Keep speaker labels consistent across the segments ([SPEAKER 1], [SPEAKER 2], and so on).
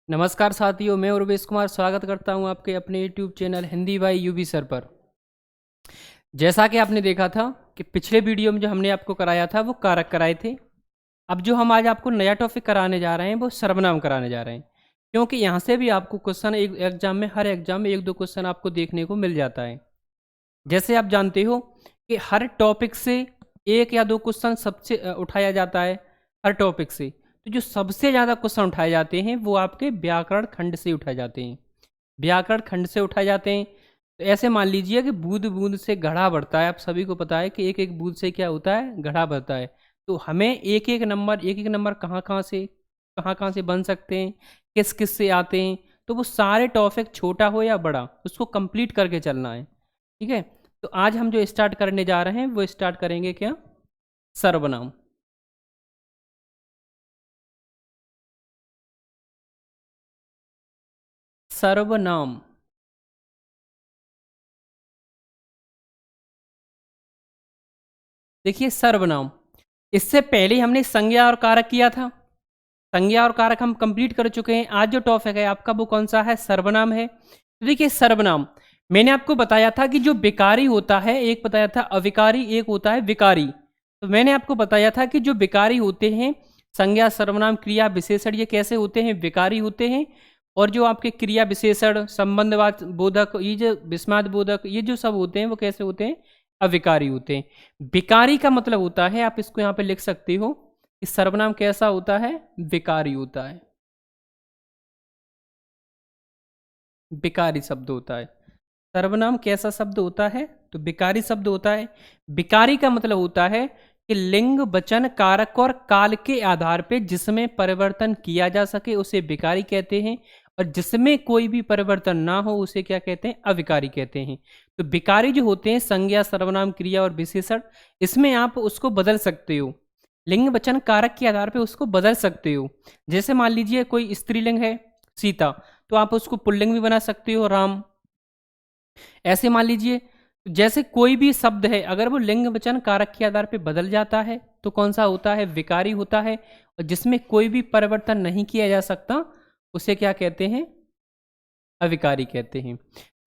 [SPEAKER 1] नमस्कार साथियों, मैं उर्वेश कुमार स्वागत करता हूं आपके अपने YouTube channel Hindi by UB sir पर। जैसा कि आपने देखा था कि पिछले वीडियो में जो हमने आपको कराया था वो कारक कराए थे। अब जो हम आज आपको नया टॉपिक कराने जा रहे हैं वो सर्वनाम कराने जा रहे हैं, क्योंकि यहाँ से भी आपको क्वेश्चन एक एग्जाम में हर एग्जाम में एक दो क्वेश्चन आपको देखने को मिल जाता है। जैसे आप जानते हो कि हर टॉपिक से एक या दो क्वेश्चन सबसे उठाया जाता है हर टॉपिक से। तो जो सबसे ज़्यादा क्वेश्चन उठाए जाते हैं वो आपके व्याकरण खंड से उठाए जाते हैं, व्याकरण खंड से उठाए जाते हैं। तो ऐसे मान लीजिए कि बूंद बूंद से घड़ा बढ़ता है। आप सभी को पता है कि एक एक बूंद से क्या होता है, घड़ा बढ़ता है। तो हमें एक एक नंबर कहाँ कहाँ से बन सकते हैं, किस किस से आते हैं, तो वो सारे टॉपिक छोटा हो या बड़ा उसको कंप्लीट करके चलना है। ठीक है। तो आज हम जो स्टार्ट करने जा रहे हैं वो स्टार्ट करेंगे क्या, सर्वनाम। सर्वनाम। देखिए सर्वनाम, इससे पहले हमने संज्ञा और कारक किया था। संज्ञा और कारक हम कंप्लीट कर चुके हैं। आज जो टॉपिक है आपका वो कौन सा है, सर्वनाम है। तो देखिए सर्वनाम, मैंने आपको बताया था कि जो विकारी होता है, एक बताया था अविकारी, एक होता है विकारी। तो मैंने आपको बताया था कि जो विकारी होते हैं, संज्ञा सर्वनाम क्रिया विशेषण, ये कैसे होते हैं, विकारी होते हैं। और जो आपके क्रिया विशेषण, संबंधवाद बोधक, ये जो विस्माद बोधक, ये जो सब होते हैं वो कैसे होते हैं, अविकारी होते हैं। विकारी का मतलब होता है, आप इसको यहाँ पे लिख सकते हो कि सर्वनाम कैसा होता है, विकारी होता है। विकारी शब्द होता है। सर्वनाम कैसा शब्द होता है, तो विकारी शब्द होता है। विकारी का मतलब होता है कि लिंग वचन कारक और काल के आधार पे जिसमें परिवर्तन किया जा सके उसे विकारी कहते हैं, और जिसमें कोई भी परिवर्तन ना हो उसे क्या कहते हैं, अविकारी कहते हैं। तो विकारी जो होते हैं, संज्ञा सर्वनाम क्रिया और विशेषण, इसमें आप उसको बदल सकते हो, लिंग वचन कारक के आधार पे उसको बदल सकते हो। जैसे मान लीजिए कोई स्त्रीलिंग है सीता, तो आप उसको पुल्लिंग भी बना सकते हो, राम। ऐसे मान लीजिए जैसे कोई भी शब्द है, अगर वो लिंग वचन कारक के आधार पे बदल जाता है तो कौन सा होता है, विकारी होता है। और जिसमें कोई भी परिवर्तन नहीं किया जा सकता उसे क्या कहते हैं, अविकारी कहते हैं।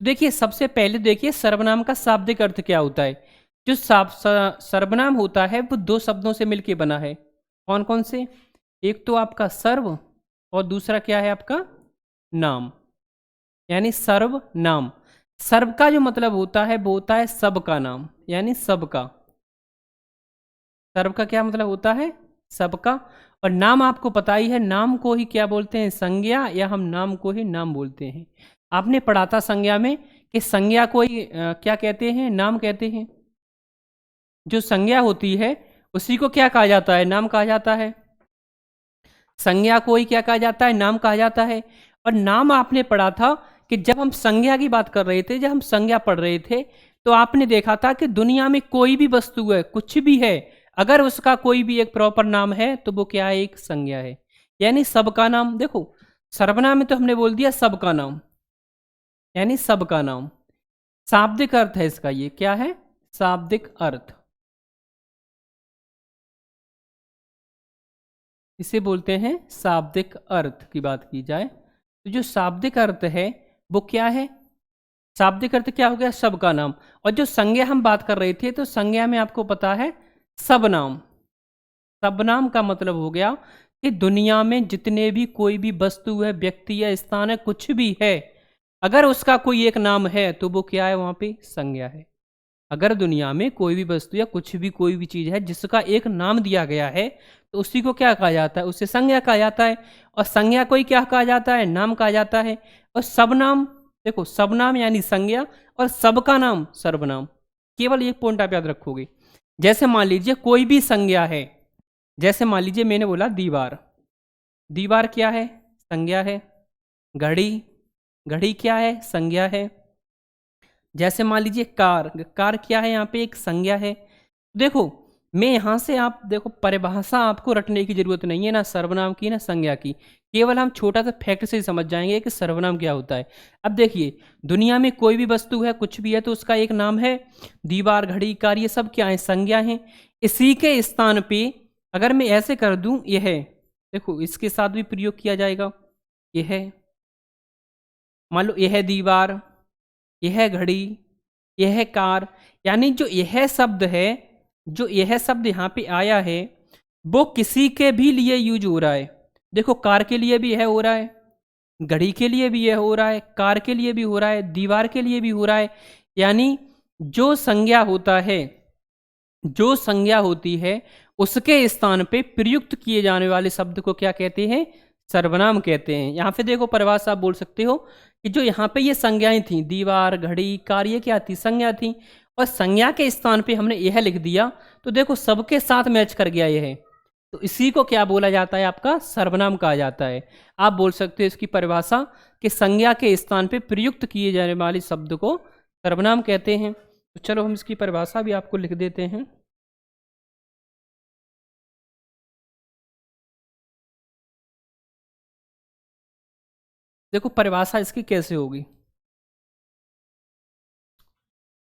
[SPEAKER 1] देखिए सबसे पहले देखिए सर्वनाम का शाब्दिक अर्थ क्या होता है। जो सर्वनाम होता है वो दो शब्दों से मिलकर बना है। कौन कौन से, एक तो आपका सर्व और दूसरा क्या है आपका नाम, यानी सर्व नाम। सर्व का जो मतलब होता है वो होता है सबका नाम, यानी सबका। सर्व का क्या मतलब होता है, सबका। और नाम आपको पता ही है, नाम को ही क्या बोलते हैं, संज्ञा, या हम नाम को ही नाम बोलते हैं। आपने पढ़ा था संज्ञा में कि संज्ञा को ही क्या कहते हैं, नाम कहते हैं। जो संज्ञा होती है उसी को क्या कहा जाता है, नाम कहा जाता है। संज्ञा को ही क्या कहा जाता है, नाम कहा जाता है। और नाम आपने पढ़ा था कि जब हम संज्ञा की बात कर रहे थे, जब हम संज्ञा पढ़ रहे थे, तो आपने देखा था कि दुनिया में कोई भी वस्तु है, कुछ भी है, अगर उसका कोई भी एक प्रॉपर नाम है तो वो क्या है, एक संज्ञा है, यानी सबका नाम। देखो सर्वनाम में तो हमने बोल दिया सबका नाम, यानी सबका नाम। शाब्दिक अर्थ है इसका, ये क्या है, शाब्दिक अर्थ, इसे बोलते हैं शाब्दिक अर्थ की बात की जाए। तो जो शाब्दिक अर्थ है वो क्या है, शाब्दिक अर्थ क्या हो गया, सबका नाम। और जो संज्ञा हम बात कर रहे थे, तो संज्ञा में आपको पता है सबनाम। सबनाम का मतलब हो गया कि दुनिया में जितने भी कोई भी वस्तु है, व्यक्ति या स्थान है, कुछ भी है, अगर उसका कोई एक नाम है तो वो क्या है, वहां पे संज्ञा है। अगर दुनिया में कोई भी वस्तु या कुछ भी कोई भी चीज है जिसका एक नाम दिया गया है तो उसी को क्या कहा जाता है, उसे संज्ञा कहा जाता है। और संज्ञा को ही क्या कहा जाता है, नाम कहा जाता है। और सबनाम, देखो सबनाम यानी संज्ञा और सबका नाम सर्वनाम। केवल एक पॉइंट आप याद रखोगे, जैसे मान लीजिए कोई भी संज्ञा है, जैसे मान लीजिए मैंने बोला दीवार, दीवार क्या है, संज्ञा है। घड़ी, घड़ी क्या है, संज्ञा है। जैसे मान लीजिए कार, कार क्या है, यहाँ पे एक संज्ञा है। देखो मैं यहाँ से, आप देखो परिभाषा आपको रटने की जरूरत नहीं है, ना सर्वनाम की ना संज्ञा की, केवल हम छोटा सा फैक्ट से ही समझ जाएंगे कि सर्वनाम क्या होता है। अब देखिए दुनिया में कोई भी वस्तु है, कुछ भी है, तो उसका एक नाम है। दीवार, घड़ी, कार, ये सब क्या है, संज्ञा है। इसी के स्थान पे अगर मैं ऐसे कर दूं, यह है, देखो इसके साथ भी प्रयोग किया जाएगा, यह, मान लो यह दीवार, यह घड़ी, यह कार, यानी जो यह शब्द है, जो यह शब्द यहाँ पे आया है वो किसी के भी लिए यूज हो रहा है। देखो कार के लिए भी यह हो रहा है, घड़ी के लिए भी यह हो रहा है, कार के लिए भी हो रहा है, दीवार के लिए भी हो रहा है। यानी जो संज्ञा होता है, जो संज्ञा होती है उसके स्थान पे प्रयुक्त किए जाने वाले शब्द को क्या कहते हैं? सर्वनाम कहते हैं। यहाँ पे देखो परिभाषा आप बोल सकते हो कि जो यहाँ पे ये संज्ञाएं थी, दीवार, घड़ी, कार, ये क्या थी? संज्ञा थी। और संज्ञा के स्थान पे हमने यह लिख दिया तो देखो सबके साथ मैच कर गया यह, तो इसी को क्या बोला जाता है? आपका सर्वनाम कहा जाता है। आप बोल सकते हो इसकी परिभाषा कि संज्ञा के स्थान पे प्रयुक्त किए जाने वाले शब्द को सर्वनाम कहते हैं। तो चलो हम इसकी परिभाषा भी आपको लिख देते हैं। देखो परिभाषा इसकी कैसे होगी,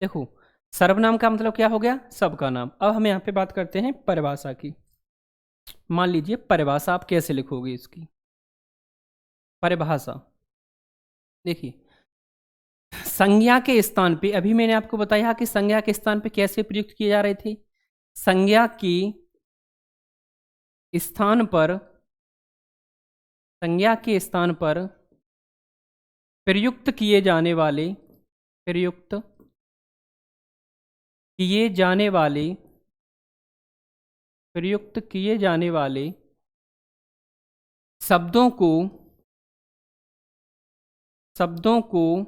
[SPEAKER 1] देखो सर्वनाम का मतलब क्या हो गया? सबका नाम। अब हम यहाँ पे बात करते हैं परिभाषा की। मान लीजिए परिभाषा आप कैसे लिखोगे इसकी परिभाषा? देखिए संज्ञा के स्थान पे, अभी मैंने आपको बताया कि संज्ञा के स्थान पे कैसे प्रयुक्त किए जा रहे थे। संज्ञा की स्थान पर, संज्ञा के स्थान पर प्रयुक्त किए जाने वाले, प्रयुक्त किए जाने वाले, प्रयुक्त किए जाने वाले शब्दों को, शब्दों को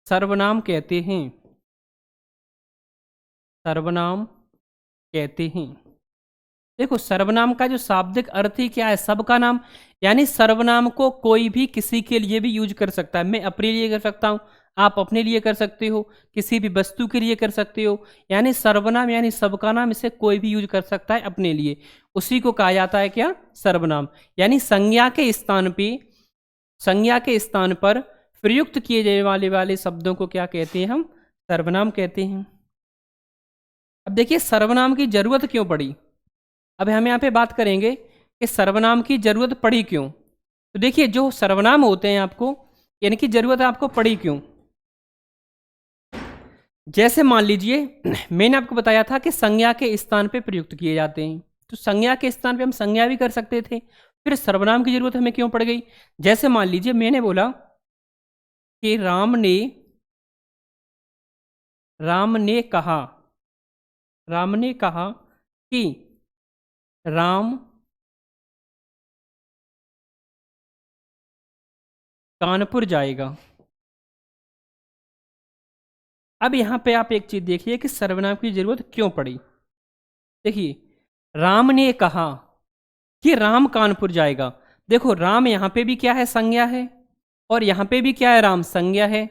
[SPEAKER 1] सर्वनाम कहते हैं, सर्वनाम कहते हैं। देखो सर्वनाम का जो शाब्दिक अर्थ ही क्या है? सबका नाम। यानी सर्वनाम को कोई भी किसी के लिए भी यूज कर सकता है। मैं अपने लिए कर सकता हूँ, आप अपने लिए कर सकते हो, किसी भी वस्तु के लिए कर सकते हो। यानी सर्वनाम यानी सबका नाम, इसे कोई भी यूज कर सकता है अपने लिए। उसी को कहा जाता है क्या? सर्वनाम। यानी संज्ञा के स्थान पे, संज्ञा के स्थान पर प्रयुक्त किए जाने वाले शब्दों को क्या कहते हैं? हम सर्वनाम कहते हैं। अब देखिए सर्वनाम की जरूरत क्यों पड़ी? अब हम यहाँ पे बात करेंगे कि सर्वनाम की जरूरत पड़ी क्यों। तो देखिए जो सर्वनाम होते हैं आपको, यानी कि जरूरत आपको पड़ी क्यों? जैसे मान लीजिए मैंने आपको बताया था कि संज्ञा के स्थान पे प्रयुक्त किए जाते हैं, तो संज्ञा के स्थान पे हम संज्ञा भी कर सकते थे, फिर सर्वनाम की जरूरत हमें क्यों पड़ गई? जैसे मान लीजिए मैंने बोला कि राम ने कहा, राम ने कहा कि राम कानपुर जाएगा। अब यहां पे आप एक चीज देखिए कि सर्वनाम की जरूरत क्यों पड़ी। देखिए राम ने कहा कि राम कानपुर जाएगा। देखो राम यहां पे भी क्या है? संज्ञा है, और यहां पे भी क्या है? राम संज्ञा है।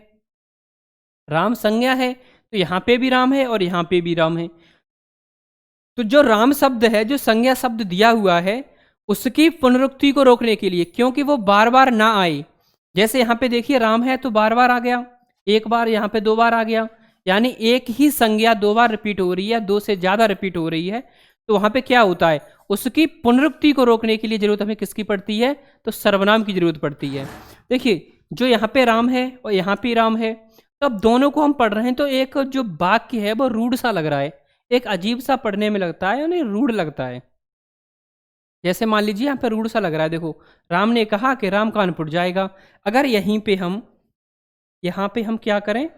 [SPEAKER 1] राम संज्ञा है तो यहां पे भी राम है और यहां पे भी राम है। तो जो राम शब्द है, जो संज्ञा शब्द दिया हुआ है, उसकी पुनरुक्ति को रोकने के लिए, क्योंकि वो बार बार ना आए। जैसे यहाँ पे देखिए राम है तो बार बार आ गया, एक बार, यहाँ पे दो बार आ गया, यानी एक ही संज्ञा दो बार रिपीट हो रही है, दो से ज्यादा रिपीट हो रही है, तो वहां पे क्या होता है? उसकी पुनरुक्ति को रोकने के लिए जरूरत हमें किसकी पड़ती है? तो सर्वनाम की जरूरत पड़ती है। देखिए जो यहाँ पे राम है और यहाँ पे राम है, तो अब दोनों को हम पढ़ रहे हैं तो एक जो वाक्य है वो रूढ़ सा लग रहा है, एक अजीब सा पढ़ने में लगता है, यानी रूढ़ लगता है। जैसे मान लीजिए यहाँ पे रूढ़ सा लग रहा है। देखो राम ने कहा कि राम कानपुर जाएगा। अगर यहीं पे हम, यहाँ पे हम क्या करें,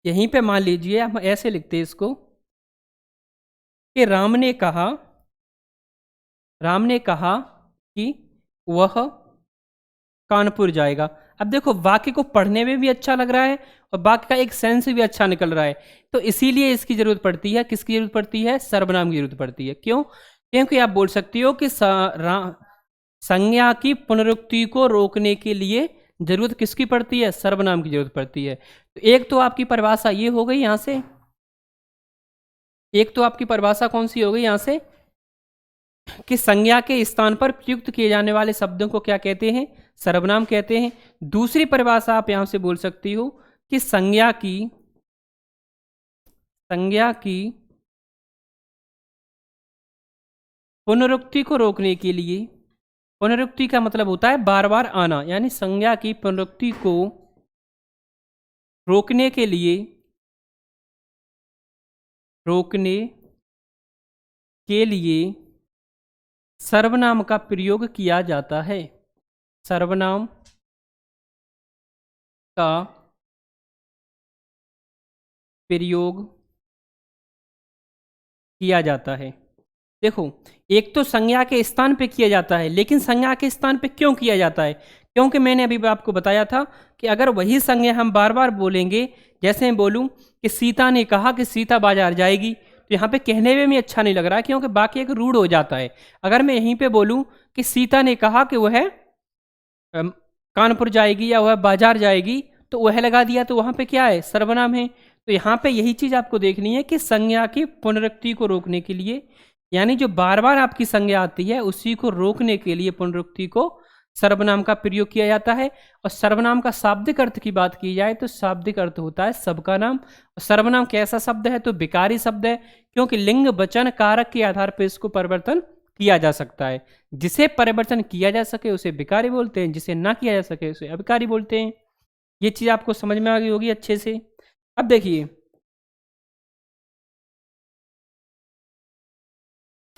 [SPEAKER 1] यहीं पे मान लीजिए हम ऐसे लिखते हैं इसको कि राम ने कहा, राम ने कहा कि वह कानपुर जाएगा। अब देखो वाक्य को पढ़ने में भी अच्छा लग रहा है और वाक्य का एक सेंस भी अच्छा निकल रहा है, तो इसीलिए इसकी जरूरत पड़ती है। किसकी जरूरत पड़ती है? सर्वनाम की जरूरत पड़ती है। क्यों? क्योंकि आप बोल सकते हो कि संज्ञा की पुनरुक्ति को रोकने के लिए जरूरत किसकी पड़ती है? सर्वनाम की जरूरत पड़ती है। तो एक तो आपकी परिभाषा ये हो गई यहां से, एक तो आपकी परिभाषा कौन सी हो गई यहां से कि संज्ञा के स्थान पर प्रयुक्त किए जाने वाले शब्दों को क्या कहते हैं? सर्वनाम कहते हैं। दूसरी परिभाषा आप यहां से बोल सकती हो कि संज्ञा की, संज्ञा की पुनरुक्ति को रोकने के लिए, पुनरुक्ति का मतलब होता है बार बार आना, यानी संज्ञा की पुनरुक्ति को रोकने के लिए, रोकने के लिए सर्वनाम का प्रयोग किया जाता है। सर्वनाम का प्रयोग किया जाता है। देखो, एक तो संज्ञा के स्थान पे किया जाता है, लेकिन संज्ञा के स्थान पे क्यों किया जाता है? क्योंकि मैंने अभी आपको बताया था कि अगर वही संज्ञा हम बार बार बोलेंगे, जैसे मैं बोलूं कि सीता ने कहा कि सीता बाजार जाएगी, तो यहाँ पे कहने में भी अच्छा नहीं लग रहा है, क्योंकि बाकी एक रूढ़ हो जाता है। अगर मैं यहीं पे बोलूं कि सीता ने कहा कि वह कानपुर जाएगी या वह बाजार जाएगी, तो वह लगा दिया, तो वहाँ पे क्या है? सर्वनाम है। तो यहाँ पे यही चीज आपको देखनी है कि संज्ञा की पुनरुक्ति को रोकने के लिए, यानी जो बार बार आपकी संज्ञा आती है उसी को रोकने के लिए पुनरुक्ति को सर्वनाम का प्रयोग किया जाता है। और सर्वनाम का शाब्दिक अर्थ की बात की जाए तो शाब्दिक अर्थ होता है सबका नाम। और सर्वनाम कैसा शब्द है? तो विकारी शब्द है, क्योंकि लिंग वचन कारक के आधार पर इसको परिवर्तन किया जा सकता है। जिसे परिवर्तन किया जा सके उसे विकारी बोलते हैं, जिसे ना किया जा सके उसे अविकारी बोलते हैं। ये चीज आपको समझ में आ गई होगी अच्छे से। अब देखिए,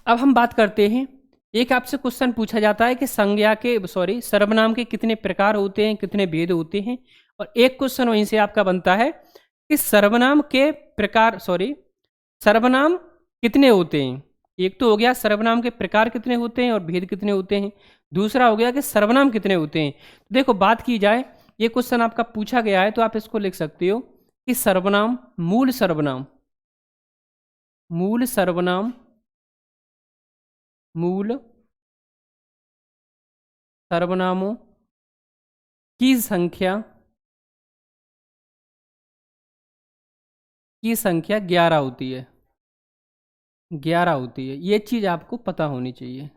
[SPEAKER 1] अब हम बात करते हैं, एक आपसे क्वेश्चन पूछा जाता है कि संज्ञा के सर्वनाम के कितने प्रकार होते हैं, कितने भेद होते हैं। और एक क्वेश्चन वहीं से आपका बनता है कि सर्वनाम के प्रकार सर्वनाम कितने होते हैं। एक तो हो गया सर्वनाम के प्रकार कितने होते हैं और भेद कितने होते हैं। दूसरा हो गया कि सर्वनाम कितने होते हैं। तो देखो, बात की जाए, ये क्वेश्चन आपका पूछा गया है तो आप इसको लिख सकते हो कि सर्वनाम, मूल सर्वनाम, मूल सर्वनाम, मूल सर्वनामों की संख्या 11 होती है। 11 होती है, ये चीज आपको पता होनी चाहिए।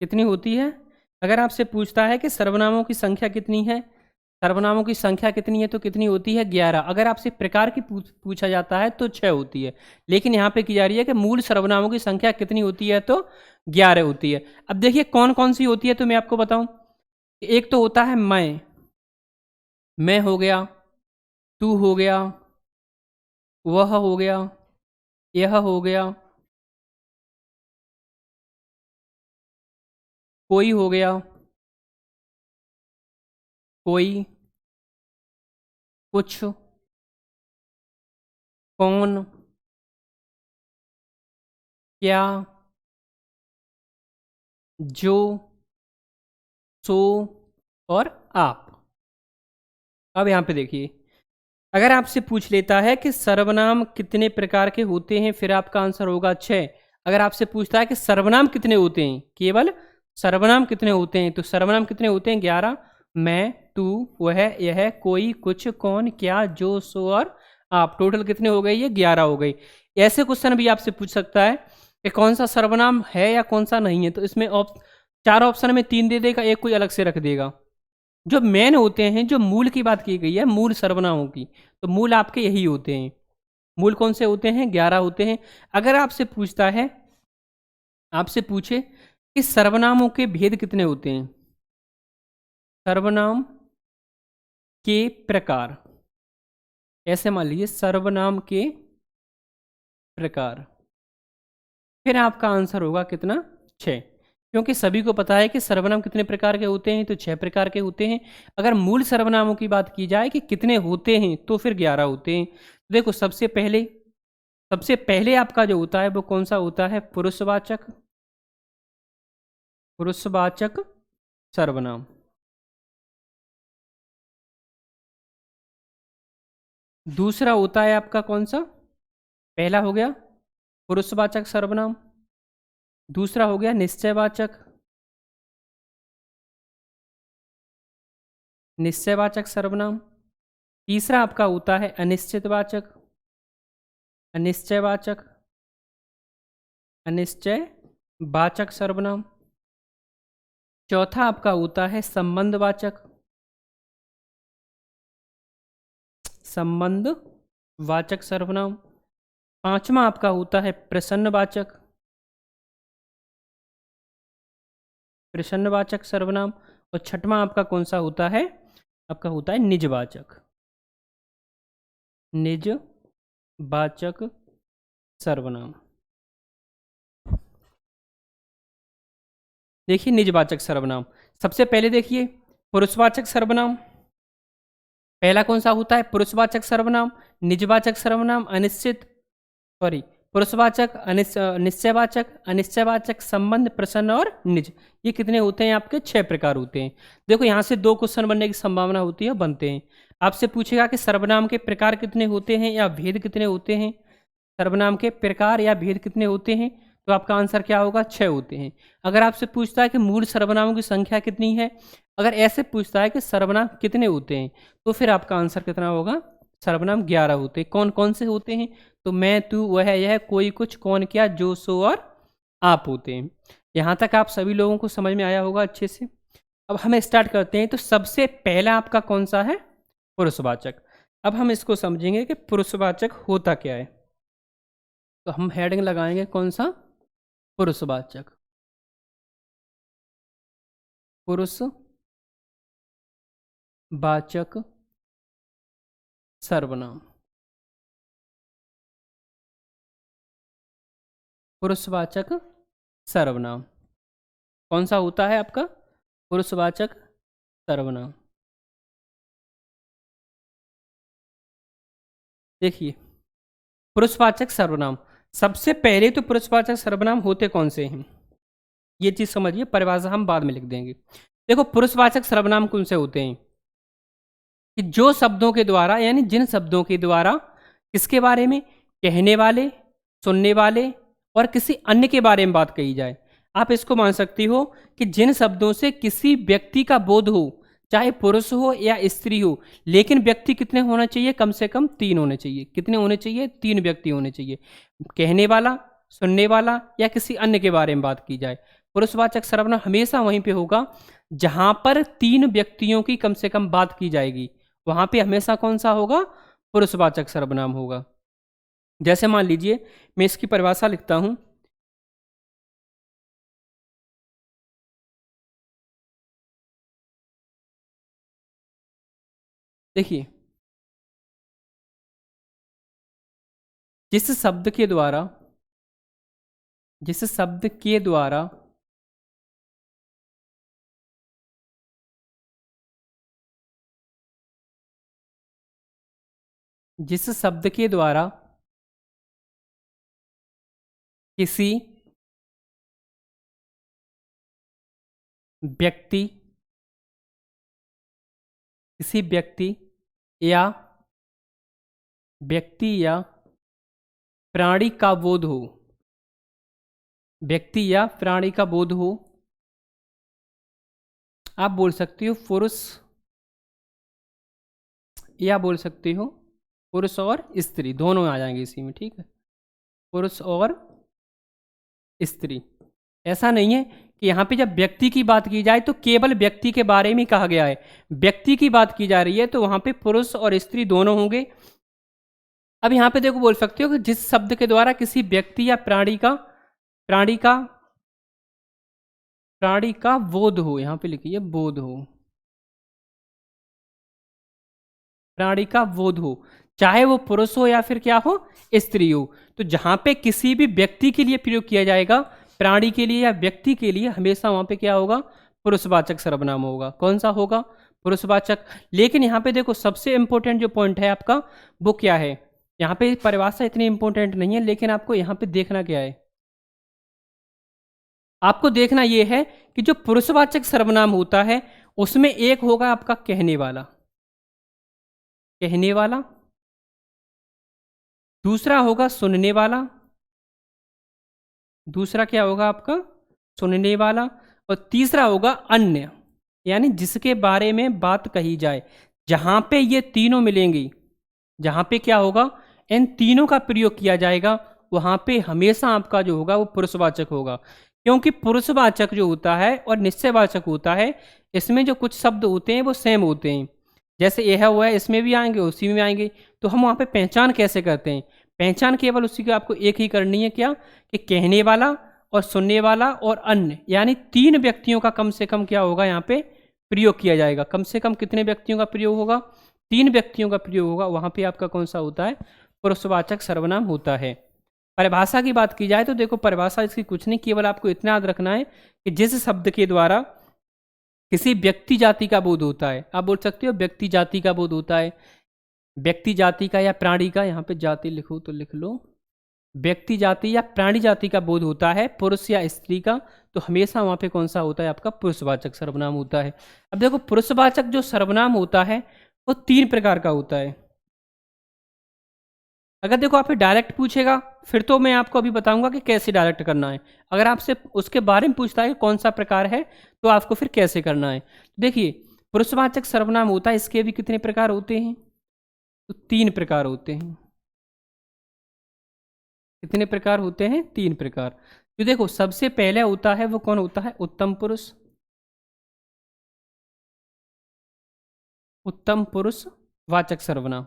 [SPEAKER 1] कितनी होती है? अगर आपसे पूछता है कि सर्वनामों की संख्या कितनी है, सर्वनामों की संख्या कितनी है, तो कितनी होती है? 11। अगर आपसे प्रकार की पूछा जाता है तो 6 होती है। लेकिन यहाँ पे की जा रही है कि मूल सर्वनामों की संख्या कितनी होती है, तो 11 होती है। अब देखिए कौन कौन सी होती है, तो मैं आपको बताऊं। एक तो होता है मैं हो गया, तू हो गया, वह हो गया, यह हो गया, कोई हो गया, कोई, कुछ, कौन, क्या, जो, सो और आप। अब यहां पे देखिए, अगर आपसे पूछ लेता है कि सर्वनाम कितने प्रकार के होते हैं, फिर आपका आंसर होगा 6। अगर आपसे पूछता है कि सर्वनाम कितने होते हैं, केवल सर्वनाम कितने होते हैं, तो सर्वनाम कितने होते हैं? 11। मैं, तू, वह, यह, कोई, कुछ, कौन, क्या, जो, सो और आप। टोटल कितने हो गए? ये 11 हो गई। ऐसे क्वेश्चन भी आपसे पूछ सकता है कि कौन सा सर्वनाम है या कौन सा नहीं है, तो इसमें 4 ऑप्शन में 3 दे देगा, एक कोई अलग से रख देगा। जो मेन होते हैं, जो मूल की बात की गई है, मूल सर्वनामों की, तो मूल आपके यही होते हैं। मूल कौन से होते हैं? 11 होते हैं। अगर आपसे पूछता है, आपसे पूछे कि सर्वनामों के भेद कितने होते हैं, सर्वनाम के प्रकार, ऐसे मान लीजिए सर्वनाम के प्रकार, फिर आपका आंसर होगा कितना? 6। क्योंकि सभी को पता है कि सर्वनाम कितने प्रकार के होते हैं, तो 6 प्रकार के होते हैं। अगर मूल सर्वनामों की बात की जाए कि कितने होते हैं, तो फिर 11 होते हैं। देखो, सबसे पहले आपका जो होता है वो कौन सा होता है? पुरुषवाचक, पुरुषवाचक सर्वनाम। दूसरा होता है आपका कौन सा? पहला हो गया पुरुषवाचक सर्वनाम, दूसरा हो गया निश्चयवाचक, निश्चयवाचक सर्वनाम। तीसरा आपका होता है अनिश्चितवाचक, अनिश्चयवाचक, अनिश्चयवाचक सर्वनाम। चौथा आपका होता है संबंधवाचक, संबंधवाचक सर्वनाम। पांचवा आपका होता है प्रसन्नवाचक, प्रश्नवाचक सर्वनाम, और छठवां आपका कौन सा होता है, आपका होता है निजवाचक, निजवाचक सर्वनाम। देखिए निजवाचक सर्वनाम, सबसे पहले देखिए पुरुषवाचक सर्वनाम, पहला कौन सा होता है, पुरुषवाचक सर्वनाम, निजवाचक सर्वनाम, पुरुषवाचक, निश्चयवाचक, अनिश्चयवाचक, संबंध, प्रश्न और निज। ये कितने होते हैं आपके, 6 प्रकार होते हैं। देखो यहाँ से 2 क्वेश्चन बनने की संभावना होती है, बनते हैं। आपसे पूछेगा कि सर्वनाम के प्रकार कितने होते हैं या भेद कितने होते हैं, सर्वनाम के प्रकार या भेद कितने होते हैं, तो आपका आंसर क्या होगा, 6 होते हैं। अगर आपसे पूछता है कि मूल सर्वनामों की संख्या कितनी है, अगर ऐसे पूछता है कि सर्वनाम कितने होते हैं, तो फिर आपका आंसर कितना होगा, सर्वनाम 11 होते हैं। कौन कौन से होते हैं, तो मैं, तू, वह, यह, कोई, कुछ, कौन, क्या, जो, सो और आप होते हैं। यहाँ तक आप सभी लोगों को समझ में आया होगा अच्छे से। अब हम स्टार्ट करते हैं। तो सबसे पहला आपका कौन सा है, पुरुषवाचक। अब हम इसको समझेंगे कि पुरुषवाचक होता क्या है। तो हम हेडिंग लगाएंगे कौन सा, पुरुषवाचक, पुरुषवाचक सर्वनाम, पुरुषवाचक सर्वनाम कौन सा होता है आपका, पुरुषवाचक सर्वनाम। देखिए पुरुषवाचक सर्वनाम, सबसे पहले तो पुरुषवाचक सर्वनाम होते कौन से हैं, ये चीज समझिए, परिभाषा हम बाद में लिख देंगे। देखो पुरुषवाचक सर्वनाम कौन से होते हैं, कि जो शब्दों के द्वारा, यानी जिन शब्दों के द्वारा किसके बारे में, कहने वाले, सुनने वाले और किसी अन्य के बारे में बात कही जाए। आप इसको मान सकती हो कि जिन शब्दों से किसी व्यक्ति का बोध हो, चाहे पुरुष हो या स्त्री हो, लेकिन व्यक्ति कितने होना चाहिए, कम से कम 3 होने चाहिए। कितने होने चाहिए, 3 व्यक्ति होने चाहिए। कहने वाला, सुनने वाला या किसी अन्य के बारे में बात की जाए। पुरुषवाचक सर्वनाम हमेशा वहीं पे होगा जहां पर 3 व्यक्तियों की कम से कम बात की जाएगी, वहां पे हमेशा कौन सा होगा, पुरुषवाचक सर्वनाम होगा। जैसे मान लीजिए मैं इसकी परिभाषा लिखता हूं, देखिए जिस शब्द के द्वारा, जिस शब्द के द्वारा जिस शब्द के द्वारा किसी व्यक्ति, किसी या व्यक्ति या प्राणी का बोध हो, व्यक्ति या प्राणी का बोध हो, आप बोल सकते हो पुरुष, या बोल सकते हो पुरुष और स्त्री, दोनों आ जाएंगे इसी में, ठीक है, पुरुष और स्त्री। ऐसा नहीं है कि यहाँ पे जब व्यक्ति की बात की जाए तो केवल व्यक्ति के बारे में कहा गया है, व्यक्ति की बात की जा रही है तो वहां पे पुरुष और स्त्री दोनों होंगे। अब यहाँ पे देखो बोल सकते हो कि जिस शब्द के द्वारा किसी व्यक्ति या प्राणी का बोध हो, यहाँ पे लिखिए बोध हो, प्राणी का बोध हो, चाहे वो पुरुष हो या फिर क्या हो, स्त्री हो। तो जहां पे किसी भी व्यक्ति के लिए प्रयोग किया जाएगा, प्राणी के लिए या व्यक्ति के लिए, हमेशा वहां पे क्या होगा, पुरुषवाचक सर्वनाम होगा। कौन सा होगा, पुरुषवाचक। लेकिन यहाँ पे देखो सबसे इंपॉर्टेंट जो पॉइंट है आपका वो क्या है, यहाँ पे परिभाषा इतनी इंपॉर्टेंट नहीं है, लेकिन आपको यहाँ पे देखना क्या है, आपको देखना यह है कि जो पुरुषवाचक सर्वनाम होता है उसमें एक होगा आपका कहने वाला, कहने वाला, दूसरा होगा सुनने वाला, दूसरा क्या होगा आपका, सुनने वाला, और तीसरा होगा अन्य, यानी जिसके बारे में बात कही जाए। जहां पे ये तीनों मिलेंगी, जहां पे क्या होगा, इन तीनों का प्रयोग किया जाएगा, वहां पे हमेशा आपका जो होगा वो पुरुषवाचक होगा। क्योंकि पुरुषवाचक जो होता है और निश्चयवाचक होता है, इसमें जो कुछ शब्द होते हैं वो सेम होते हैं। जैसे यह हुआ है, इसमें भी आएंगे उसी में भी आएंगे। तो हम वहाँ पे पहचान कैसे करते हैं, पहचान केवल उसी को आपको एक ही करनी है, क्या, कि कहने वाला और सुनने वाला और अन्य, यानी 3 व्यक्तियों का कम से कम क्या होगा यहाँ पे प्रयोग किया जाएगा। कम से कम कितने व्यक्तियों का प्रयोग होगा? 3 व्यक्तियों का प्रयोग होगा। वहाँ पे आपका कौन सा होता है? पुरुषवाचक सर्वनाम होता है। परिभाषा की बात की जाए तो देखो परिभाषा इसकी कुछ नहीं, केवल आपको इतना याद रखना है कि जिस शब्द के द्वारा किसी व्यक्ति जाति का बोध होता है, आप बोल सकते हो व्यक्ति जाति का बोध होता है, व्यक्ति जाति का या प्राणी का, यहाँ पे जाति लिखो तो लिख लो, व्यक्ति जाति या प्राणी जाति का बोध होता है, पुरुष या स्त्री का, तो हमेशा वहां पे कौन सा होता है? आपका पुरुषवाचक सर्वनाम होता है। अब देखो पुरुषवाचक जो सर्वनाम होता है वो 3 प्रकार का होता है। अगर देखो आपसे डायरेक्ट पूछेगा फिर तो मैं आपको अभी बताऊंगा कि कैसे डायरेक्ट करना है। अगर आपसे उसके बारे में पूछता है कि कौन सा प्रकार है तो आपको फिर कैसे करना है। देखिए पुरुषवाचक सर्वनाम होता है, इसके भी कितने प्रकार होते हैं? तो 3 प्रकार होते हैं। कितने प्रकार होते हैं? 3 प्रकार। तो देखो सबसे पहले होता है वो कौन होता है? उत्तम पुरुष। उत्तम पुरुष वाचक सर्वनाम।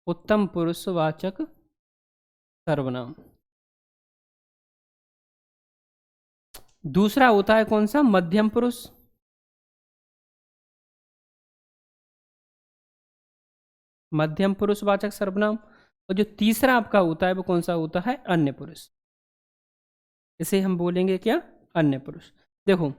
[SPEAKER 1] उत्तम पुरुष वाचक सर्वनाम। दूसरा होता है कौन सा? मध्यम पुरुष। मध्यम पुरुष वाचक सर्वनाम। और जो तीसरा आपका होता है वो कौन सा होता है? अन्य पुरुष। इसे हम बोलेंगे क्या? अन्य पुरुष। देखो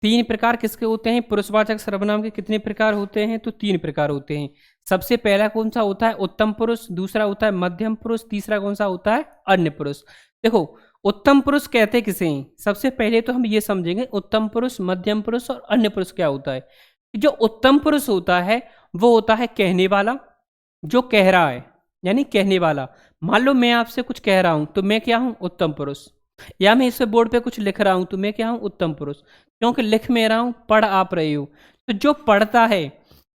[SPEAKER 1] 3 प्रकार किसके होते हैं? पुरुषवाचक सर्वनाम के कितने प्रकार होते हैं? तो 3 प्रकार होते हैं। सबसे पहला कौन सा होता है? उत्तम पुरुष। दूसरा होता है मध्यम पुरुष। तीसरा कौन सा होता है? अन्य पुरुष। देखो उत्तम पुरुष कहते किसे हैं? सबसे पहले तो हम ये समझेंगे उत्तम पुरुष, मध्यम पुरुष और अन्य पुरुष क्या होता है। जो उत्तम पुरुष होता है वो होता है कहने वाला, जो कह रहा है, यानी कहने वाला। मान लो मैं आपसे कुछ कह रहा हूं तो मैं क्या हूं? उत्तम पुरुष। या मैं इस बोर्ड पे कुछ लिख रहा हूं तो मैं क्या हूं? उत्तम पुरुष, क्योंकि लिख मैं रहा हूं, पढ़ आप रहे हो। तो जो पढ़ता है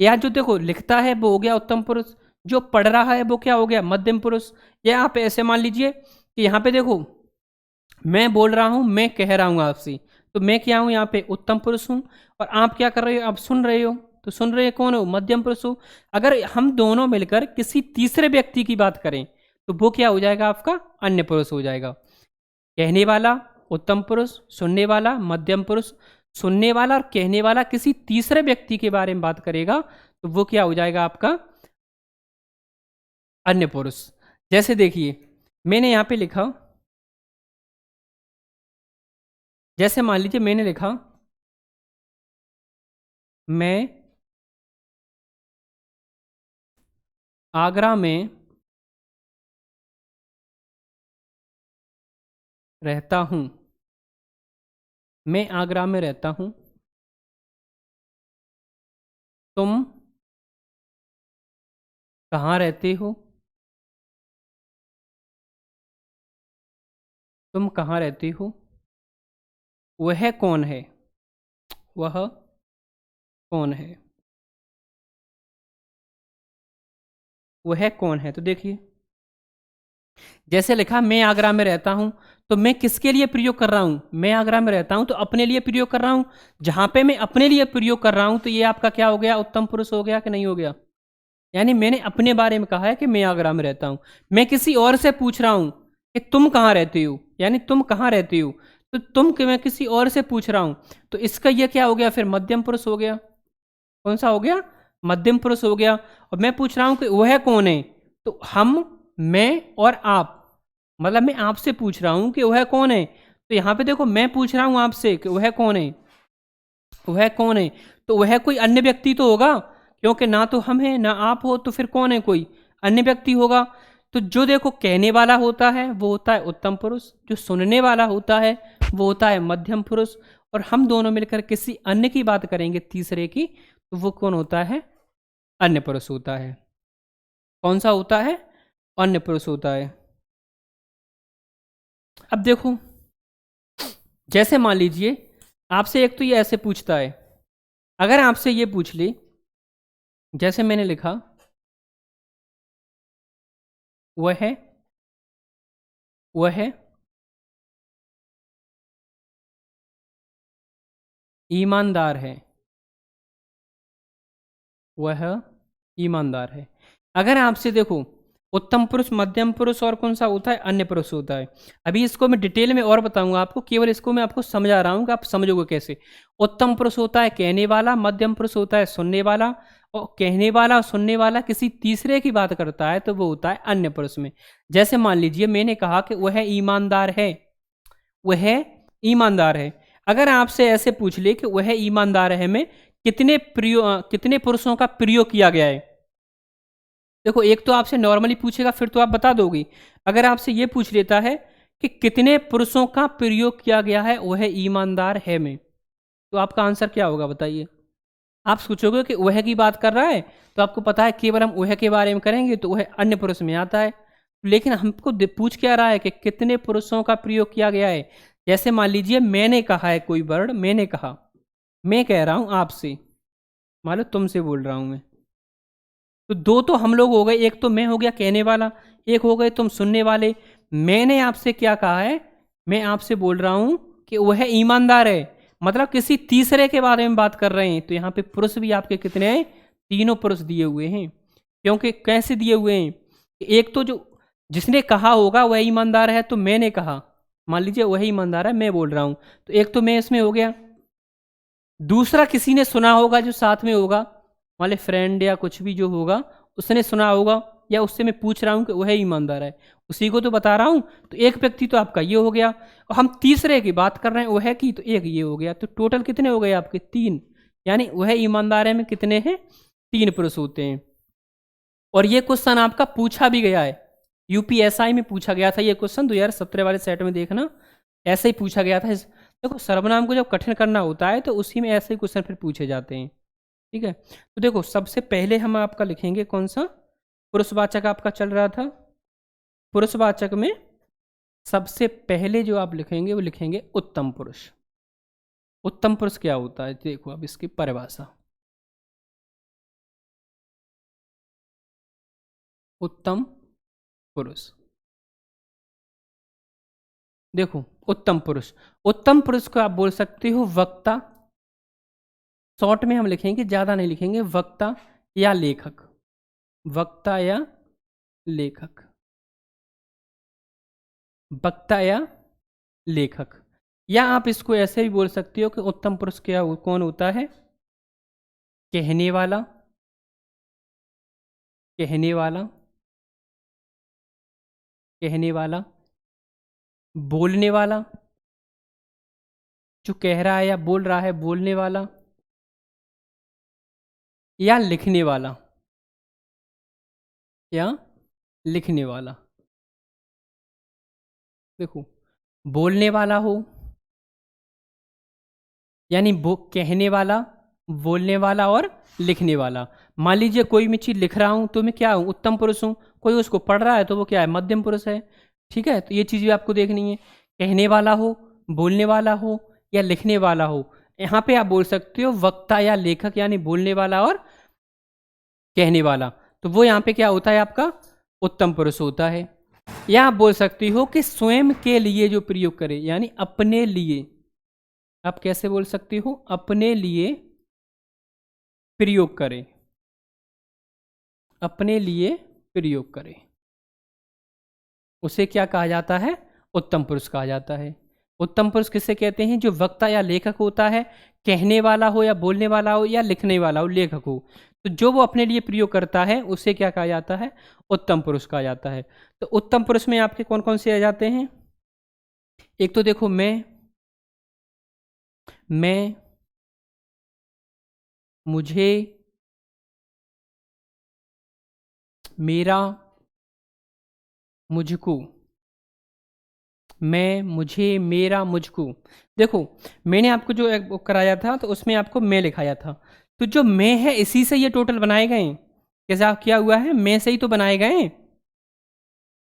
[SPEAKER 1] या जो देखो लिखता है वो हो गया उत्तम पुरुष, जो पढ़ रहा है वो क्या हो गया? मध्यम पुरुष। या आप ऐसे मान लीजिए कि यहाँ पे देखो मैं बोल रहा हूं, मैं कह रहा हूं आपसे, तो मैं क्या हूं? यहाँ पे उत्तम पुरुष हूं। और आप क्या कर रहे हो? आप सुन रहे हो, तो सुन रहे कौन हो? मध्यम पुरुष हो। अगर हम दोनों मिलकर किसी तीसरे व्यक्ति की बात करें तो वो क्या हो जाएगा? आपका अन्य पुरुष हो जाएगा। कहने वाला उत्तम पुरुष, सुनने वाला मध्यम पुरुष। सुनने वाला और कहने वाला किसी तीसरे व्यक्ति के बारे में बात करेगा तो वो क्या हो जाएगा? आपका अन्य पुरुष। जैसे देखिए मैंने यहाँ पे लिखा, जैसे मान लीजिए मैंने लिखा मैं आगरा में रहता हूं। मैं आगरा में रहता हूं। तुम कहाँ रहते हो? तुम कहाँ रहते हो? वह कौन है? वह कौन है? वह कौन है? तो देखिए जैसे लिखा मैं आगरा में रहता हूं, तो मैं किसके लिए प्रयोग कर रहा हूं? मैं आगरा में रहता हूं तो अपने लिए प्रयोग कर रहा हूं। जहां पे मैं अपने लिए प्रयोग कर रहा हूं तो ये आपका क्या हो गया? उत्तम पुरुष हो गया कि नहीं हो गया? यानी मैंने अपने बारे में कहा है कि मैं आगरा में रहता हूं। मैं किसी और से पूछ रहा हूं कि तुम कहाँ रहते हो, यानी तुम कहाँ रहते हो, तो तुम कि मैं किसी और से पूछ रहा हूं, तो इसका ये क्या हो गया? फिर मध्यम पुरुष हो गया। कौन सा हो गया? मध्यम पुरुष हो गया। और मैं पूछ रहा हूं कि वह कौन है, तो हम, मैं और आप, मतलब मैं आपसे पूछ रहा हूं कि वह कौन है। तो यहां पे देखो मैं पूछ रहा हूं आपसे कि वह कौन है। वह कौन है तो वह कोई अन्य व्यक्ति तो होगा, क्योंकि ना तो हम हैं ना आप हो, तो फिर कौन है? कोई अन्य व्यक्ति होगा। तो जो देखो कहने वाला होता है वो होता है उत्तम पुरुष, जो सुनने वाला होता है वो होता है मध्यम पुरुष, और हम दोनों मिलकर किसी अन्य की बात करेंगे तीसरे की, तो वो कौन होता है? अन्य पुरुष होता है। कौन सा होता है? अन्य पुरुष होता है। अब देखो जैसे मान लीजिए आपसे एक तो ये ऐसे पूछता है, अगर आपसे ये पूछ ले, जैसे मैंने लिखा वह ईमानदार है। वह ईमानदार है। अगर आपसे देखो उत्तम पुरुष, मध्यम पुरुष और कौन सा होता है, अन्य पुरुष होता है। अभी इसको मैं डिटेल में और बताऊंगा आपको, केवल इसको मैं आपको समझा रहा हूँ कि आप समझोगे कैसे। उत्तम पुरुष होता है कहने वाला, मध्यम पुरुष होता है सुनने वाला, और कहने वाला और सुनने वाला किसी तीसरे की बात करता है तो वो होता है अन्य पुरुष में। जैसे मान लीजिए मैंने कहा कि वह ईमानदार है, वह ईमानदार है। अगर आपसे ऐसे पूछ ले कि वह ईमानदार है में कितने पुरुषों का प्रयोग किया गया है, देखो एक तो आपसे नॉर्मली पूछेगा फिर तो आप बता दोगे। अगर आपसे ये पूछ लेता है कि कितने पुरुषों का प्रयोग किया गया है वह ईमानदार है में, तो आपका आंसर क्या होगा बताइए। आप सोचोगे कि वह की बात कर रहा है, तो आपको पता है केवल हम वह के बारे में करेंगे तो वह अन्य पुरुष में आता है। लेकिन हमको पूछ क्या रहा है कि कितने पुरुषों का प्रयोग किया गया है। जैसे मान लीजिए मैंने कहा है कोई वर्ड, मैंने कहा, मैं कह रहा हूं आपसे, मान लो तुमसे बोल रहा हूं मैं, तो दो तो हम लोग हो गए, एक तो मैं हो गया कहने वाला, एक हो गए तुम सुनने वाले। मैंने आपसे क्या कहा है, मैं आपसे बोल रहा हूं कि वह ईमानदार है, मतलब किसी तीसरे के बारे में बात कर रहे हैं। तो यहाँ पे पुरुष भी आपके कितने हैं, तीनों पुरुष दिए हुए हैं। क्योंकि कैसे दिए हुए हैं, एक तो जो जिसने कहा होगा वह ईमानदार है, तो मैंने कहा, मान लीजिए वह ईमानदार है, मैं बोल रहा हूं, तो एक तो मैं इसमें हो गया। दूसरा किसी ने सुना होगा जो साथ में होगा, मान ली फ्रेंड या कुछ भी जो होगा उसने सुना होगा, या उससे मैं पूछ रहा हूँ कि वह ईमानदार है, उसी को तो बता रहा हूँ। तो एक व्यक्ति तो आपका ये हो गया, और हम तीसरे की बात कर रहे हैं वह की, तो एक ये हो गया। तो टोटल कितने हो गए आपके, तीन। यानी वह ईमानदार है में कितने हैं, तीन पुरुष होते हैं। और ये क्वेश्चन आपका पूछा भी गया है, यूपीएसआई में पूछा गया था ये क्वेश्चन, 2017 वाले सेट में देखना, ऐसे ही पूछा गया था। देखो सर्वनाम को जब कठिन करना होता है तो उसी में ऐसे ही क्वेश्चन फिर पूछे जाते हैं। ठीक है, तो देखो सबसे पहले हम आपका लिखेंगे कौन सा, पुरुषवाचक आपका चल रहा था। पुरुषवाचक में सबसे पहले जो आप लिखेंगे वो लिखेंगे उत्तम पुरुष। उत्तम पुरुष क्या होता है, देखो अब इसकी परिभाषा। उत्तम पुरुष, देखो उत्तम पुरुष, उत्तम पुरुष को आप बोल सकते हो वक्ता, शॉर्ट में हम लिखेंगे, ज़्यादा नहीं लिखेंगे, वक्ता या लेखक, वक्ता या लेखक, वक्ता या लेखक। या आप इसको ऐसे भी बोल सकते हो कि उत्तम पुरुष क्या कौन होता है, कहने वाला, कहने वाला, कहने वाला, बोलने वाला, जो कह रहा है या बोल रहा है, बोलने वाला, या लिखने वाला, या लिखने वाला। देखो बोलने वाला हो, यानी कहने वाला, बोलने वाला और लिखने वाला। मान लीजिए कोई मैं चीज़ लिख रहा हूँ तो मैं क्या हूँ, उत्तम पुरुष हूँ। कोई उसको पढ़ रहा है तो वो क्या है, मध्यम पुरुष है। ठीक है, तो ये चीज़ भी आपको देखनी है, कहने वाला हो, बोलने वाला हो या लिखने वाला हो। यहाँ पे आप बोल सकते हो वक्ता या लेखक, यानी बोलने वाला और कहने वाला, तो वो यहाँ पे क्या होता है आपका, उत्तम पुरुष होता है। या आप बोल सकती हो कि स्वयं के लिए जो प्रयोग करे, यानी अपने लिए। आप कैसे बोल सकती हो, अपने लिए प्रयोग करें, अपने लिए प्रयोग करें, उसे क्या कहा जाता है, उत्तम पुरुष कहा जाता है। उत्तम पुरुष किसे कहते हैं, जो वक्ता या लेखक होता है, कहने वाला हो या बोलने वाला हो या लिखने वाला हो, लेखक हो, तो जो वो अपने लिए प्रयोग करता है उसे क्या कहा जाता है, उत्तम पुरुष कहा जाता है। तो उत्तम पुरुष में आपके कौन कौन से आ जाते हैं, एक तो देखो मैं, मुझे, मेरा, मुझको, मैं, मुझे, मेरा, मुझको। देखो मैंने आपको जो एक बुक कराया था तो उसमें आपको मैं लिखाया था, तो जो मैं है इसी से ये टोटल बनाए गए हैं। कैसे आप क्या हुआ है, मैं से ही तो बनाए गए हैं।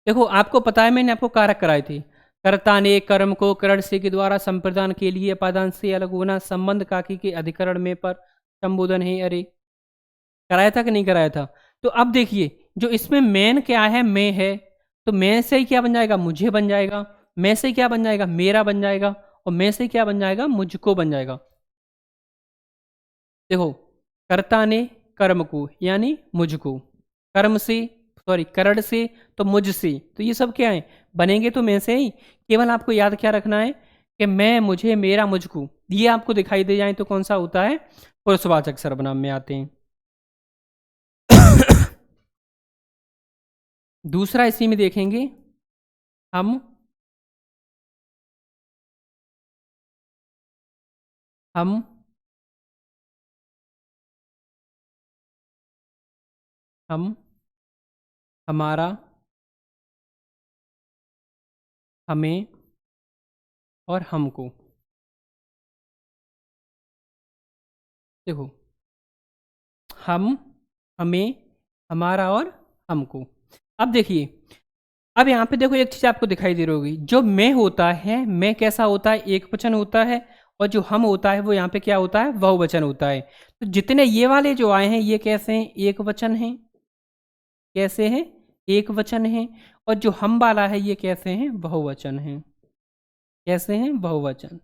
[SPEAKER 1] देखो आपको पता है मैंने आपको कारक कराए थे, कर्ता ने कर्म को करण से के द्वारा संप्रदान के लिए अपादान से अलग होना, संबंध काकी के अधिकरण में पर संबोधन है। अरे कराया था कि नहीं कराया था। तो अब देखिए जो इसमें मेन क्या है, मैं है, तो मैं से ही क्या बन जाएगा, मुझे बन जाएगा। मैं से क्या बन जाएगा, मेरा बन जाएगा। और मैं से क्या बन जाएगा, मुझको बन जाएगा। देखो कर्ता ने कर्म को यानी मुझको, कर्म से सॉरी करण से तो मुझसे, तो ये सब क्या है, बनेंगे तो मैं से ही। केवल आपको याद क्या रखना है कि मैं, मुझे, मेरा, मुझको, ये आपको दिखाई दे जाए तो कौन सा होता है, पुरुषवाचक सर्वनाम में आते हैं। दूसरा इसी में देखेंगे हम, हम, हम, हमारा, हमें और हमको। देखो, हम, हमें, हमारा और हमको। अब देखिए, अब यहाँ पे देखो एक चीज आपको दिखाई दे रही होगी, जो मैं होता है, मैं कैसा होता है, एक वचन होता है, और जो हम होता है वो यहाँ पे क्या होता है, बहुवचन होता है। तो जितने ये वाले जो आए हैं ये कैसे हैं, एक वचन हैं। कैसे हैं, एक वचन हैं। और जो हम वाला है ये कैसे हैं, बहुवचन हैं। कैसे हैं, बहुवचन।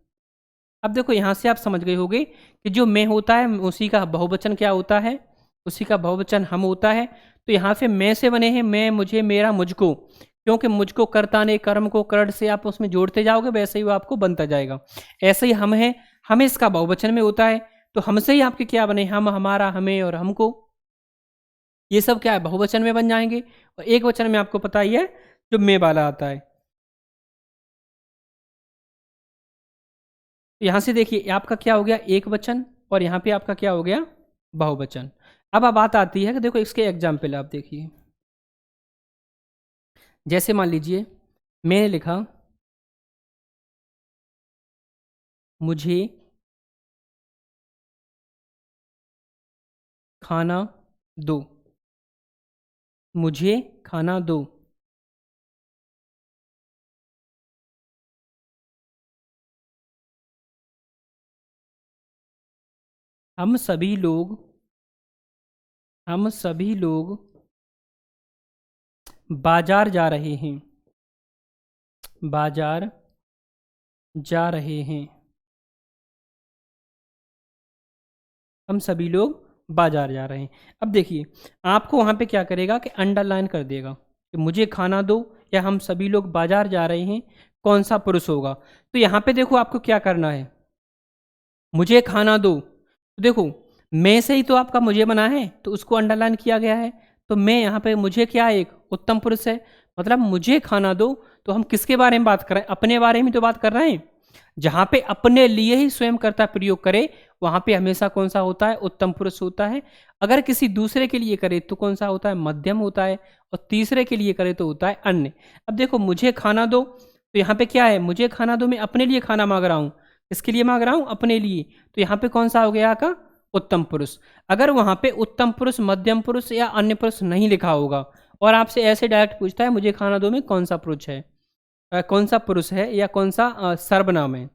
[SPEAKER 1] अब देखो यहाँ से आप समझ गए होंगे कि जो मैं होता है उसी का बहुवचन क्या होता है, उसी का बहुवचन हम होता है। तो यहाँ से मैं से बने हैं मैं, मुझे, मेरा, मुझको, क्योंकि मुझको कर्ता ने कर्म को कर्ण से आप उसमें जोड़ते जाओगे वैसे ही वो आपको बनता जाएगा। ऐसे ही हम हैं, हम इसका बहुवचन में होता है, तो हमसे ही आपके क्या बने, हम, हमारा, हमें और हमको। ये सब क्या है, बहुवचन में बन जाएंगे। और एक वचन में आपको पता ही है जो मैं वाला आता है। यहाँ से देखिए आपका क्या हो गया, एक वचन, और यहाँ पे आपका क्या हो गया, बहुवचन। अब बात आती है कि देखो इसके एग्जाम्पल आप देखिए। जैसे मान लीजिए मैंने लिखा मुझे खाना दो, मुझे खाना दो। हम सभी लोग, हम सभी लोग बाजार जा रहे हैं, बाजार जा रहे हैं। हम सभी लोग बाजार जा रहे हैं। अब देखिए आपको वहाँ पे क्या करेगा कि अंडरलाइन कर देगा कि मुझे खाना दो या हम सभी लोग बाजार जा रहे हैं, कौन सा पुरुष होगा। तो यहाँ पे देखो आपको क्या करना है, मुझे खाना दो, तो देखो मैं से ही तो आपका मुझे बना है तो उसको अंडरलाइन किया गया है। तो मैं यहाँ पे मुझे क्या, एक उत्तम पुरुष है, मतलब मुझे खाना दो। तो हम किसके बारे में बात कर रहे हैं, अपने बारे में तो बात कर रहे हैं। जहाँ पे अपने लिए ही स्वयं कर्ता प्रयोग करे वहाँ पे हमेशा कौन सा होता है, उत्तम पुरुष होता है। अगर किसी दूसरे के लिए करे तो कौन सा होता है, मध्यम होता है। और तीसरे के लिए करे तो होता है अन्य। अब देखो मुझे खाना दो, तो यहाँ पे क्या है, मुझे खाना दो, मैं अपने लिए खाना मांग रहा हूँ। किसके लिए मांग रहा हूँ, अपने लिए। तो यहाँ पे कौन सा हो गया का, उत्तम पुरुष। अगर वहाँ पे उत्तम पुरुष, मध्यम पुरुष या अन्य पुरुष नहीं लिखा होगा और आपसे ऐसे डायरेक्ट पूछता है मुझे खाना दो में कौन सा पुरुष है, कौन सा पुरुष है या कौन सा सर्वनाम है,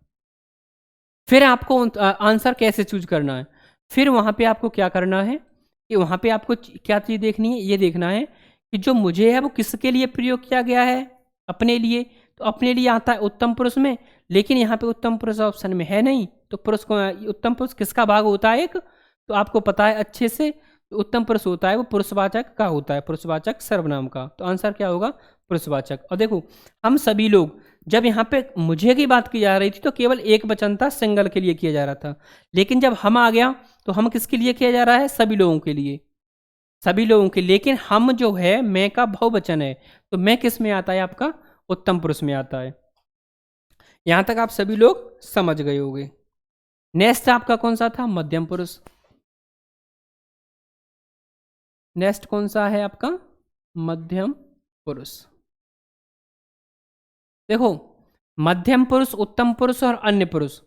[SPEAKER 1] फिर आपको आंसर कैसे चूज करना है। फिर वहाँ पे आपको क्या करना है कि वहाँ पे आपको क्या चीज़ देखनी है, ये देखना है कि जो मुझे है वो किसके लिए प्रयोग किया गया है, अपने लिए। तो अपने लिए आता है उत्तम पुरुष में, लेकिन यहाँ पे उत्तम पुरुष ऑप्शन में है नहीं। तो पुरुष को, उत्तम पुरुष किसका भाग होता है एक, तो आपको पता है अच्छे से, उत्तम पुरुष होता है वो पुरुषवाचक का होता है, पुरुषवाचक सर्वनाम का। तो आंसर क्या होगा, पुरुषवाचक। और देखो हम सभी लोग, जब यहाँ पे मुझे की बात की जा रही थी तो केवल एक वचन था, सिंगल के लिए किया जा रहा था। लेकिन जब हम आ गया तो हम किसके लिए किया जा रहा है, सभी लोगों के लिए, सभी लोगों के। लेकिन हम जो है मैं का बहुवचन है, तो मैं किस में आता है आपका, उत्तम पुरुष में आता है। यहां तक आप सभी लोग समझ गए होंगे। नेक्स्ट आपका कौन सा था, मध्यम पुरुष। नेक्स्ट कौन सा है आपका, मध्यम पुरुष। देखो मध्यम पुरुष, उत्तम पुरुष और अन्य पुरुष,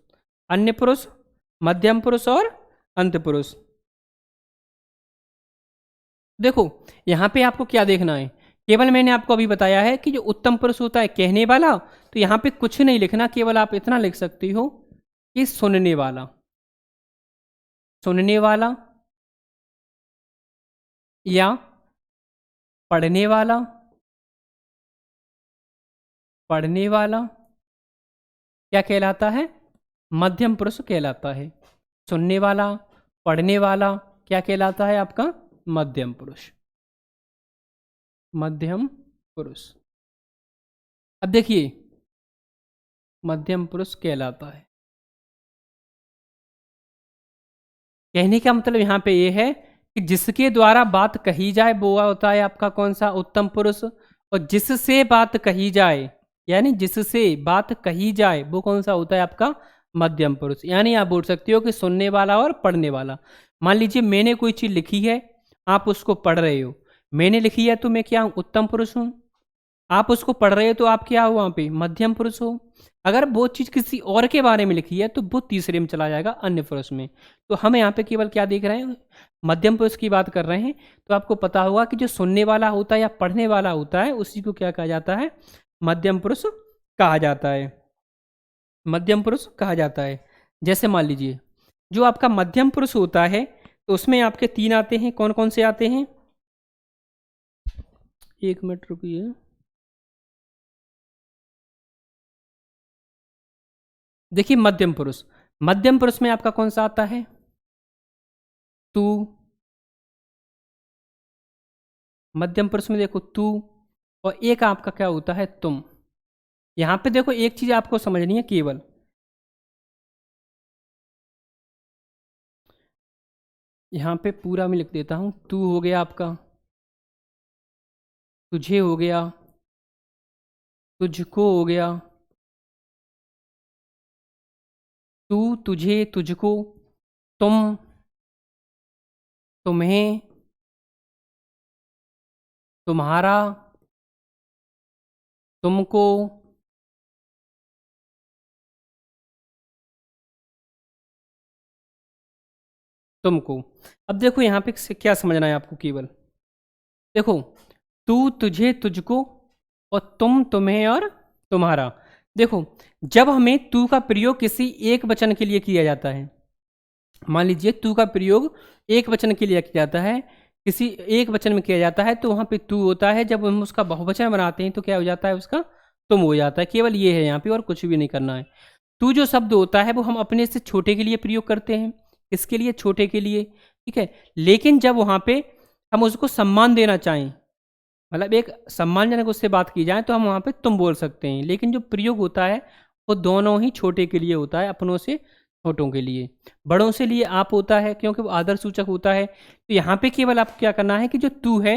[SPEAKER 1] अन्य पुरुष, मध्यम पुरुष और अंत पुरुष। देखो यहां पे आपको क्या देखना है, केवल मैंने आपको अभी बताया है कि जो उत्तम पुरुष होता है कहने वाला, तो यहां पे कुछ नहीं लिखना, केवल आप इतना लिख सकती हो कि सुनने वाला, सुनने वाला या पढ़ने वाला, पढ़ने वाला क्या कहलाता है, मध्यम पुरुष कहलाता है। सुनने वाला, पढ़ने वाला क्या कहलाता है आपका, मध्यम पुरुष। मध्यम पुरुष। अब देखिए मध्यम पुरुष कहलाता है। कहने का मतलब यहाँ पे ये है कि जिसके द्वारा बात कही जाए वो होता है आपका कौन सा, उत्तम पुरुष। और जिससे बात कही जाए, यानी जिससे बात कही जाए वो कौन सा होता है आपका, मध्यम पुरुष। यानी आप बोल सकते हो कि सुनने वाला और पढ़ने वाला। मान लीजिए मैंने कोई चीज़ लिखी है, आप उसको पढ़ रहे हो। मैंने लिखी है तो मैं क्या हूँ, उत्तम पुरुष हूँ। आप उसको पढ़ रहे हो तो आप क्या हो वहाँ पे, मध्यम पुरुष हो। अगर वो चीज़ किसी और के बारे में लिखी है तो वो तीसरे में चला जाएगा, अन्य पुरुष में। तो हम यहाँ पे केवल क्या देख रहे हैं, मध्यम पुरुष की बात कर रहे हैं। तो आपको पता होगा कि जो सुनने वाला होता है या पढ़ने वाला होता है उसी को क्या कहा जाता है, मध्यम पुरुष कहा जाता है। मध्यम पुरुष कहा जाता है। जैसे मान लीजिए जो आपका मध्यम पुरुष होता है तो उसमें आपके तीन आते हैं, कौन कौन से आते हैं, एक मिनट रुकिए। देखिए मध्यम पुरुष में आपका कौन सा आता है, तू। मध्यम पुरुष में देखो तू, और एक आपका क्या होता है, तुम। यहां पे देखो एक चीज आपको समझनी है केवल, यहां पे पूरा मैं लिख देता हूं। तू हो गया आपका, तुझे हो गया, तुझको हो गया, तू, तुझे, तुझको, तुम, तुम्हें, तुम्हारा, तुमको, तुमको। अब देखो यहाँ पे क्या समझना है आपको केवल, देखो तू, तुझे, तुझको, और तुम, तुम्हें और तुम्हारा। देखो जब हमें तू का प्रयोग किसी एक वचन के लिए किया जाता है, मान लीजिए तू का प्रयोग एक वचन के लिए किया जाता है, किसी एक वचन में किया जाता है तो वहां पे तू होता है। जब हम उसका बहुवचन बनाते हैं तो क्या हो जाता है, उसका तुम हो जाता है। केवल ये है यहाँ पे, और कुछ भी नहीं करना है। तू जो शब्द होता है वो हम अपने से छोटे के लिए प्रयोग करते हैं, इसके लिए, छोटे के लिए, ठीक है। लेकिन जब वहां पे हम उसको सम्मान देना चाहें, मतलब एक सम्मानजनक उससे बात की जाए, तो हम वहाँ पे तुम बोल सकते हैं। लेकिन जो प्रयोग होता है वो दोनों ही छोटे के लिए होता है, अपनों से छोटों के लिए। बड़ों से लिए आप होता है क्योंकि वो आदर सूचक होता है। तो यहाँ पे केवल आपको क्या करना है कि जो तू है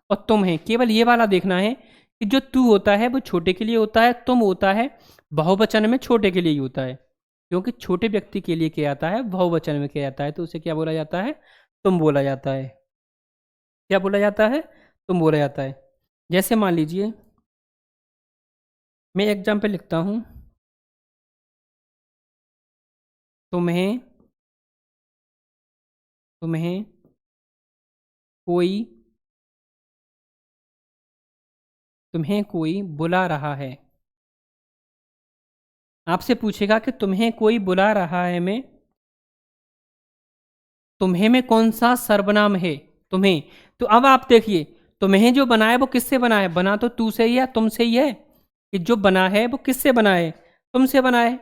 [SPEAKER 1] और तुम है, केवल ये वाला देखना है कि जो तू होता है वो छोटे के लिए होता है, तुम होता है बहुवचन में छोटे के लिए ही होता है। क्योंकि छोटे व्यक्ति के लिए किया जाता है, बहुवचन में किया जाता है, तो उसे क्या बोला जाता है, तुम बोला जाता है। क्या बोला जाता है, तुम बोला जाता है। जैसे मान लीजिए मैं एग्जाम्पल लिखता हूँ, तुम्हें, तुम्हें कोई, तुम्हें कोई बुला रहा है। आपसे पूछेगा कि तुम्हें कोई बुला रहा है में, तुम्हें में कौन सा सर्वनाम है, तुम्हें। तो अब आप देखिए तुम्हें जो बना है वो किससे बना है, बना तो तू से ही है, तुम से ही है। कि जो बना है वो किससे बना है, तुमसे बना है।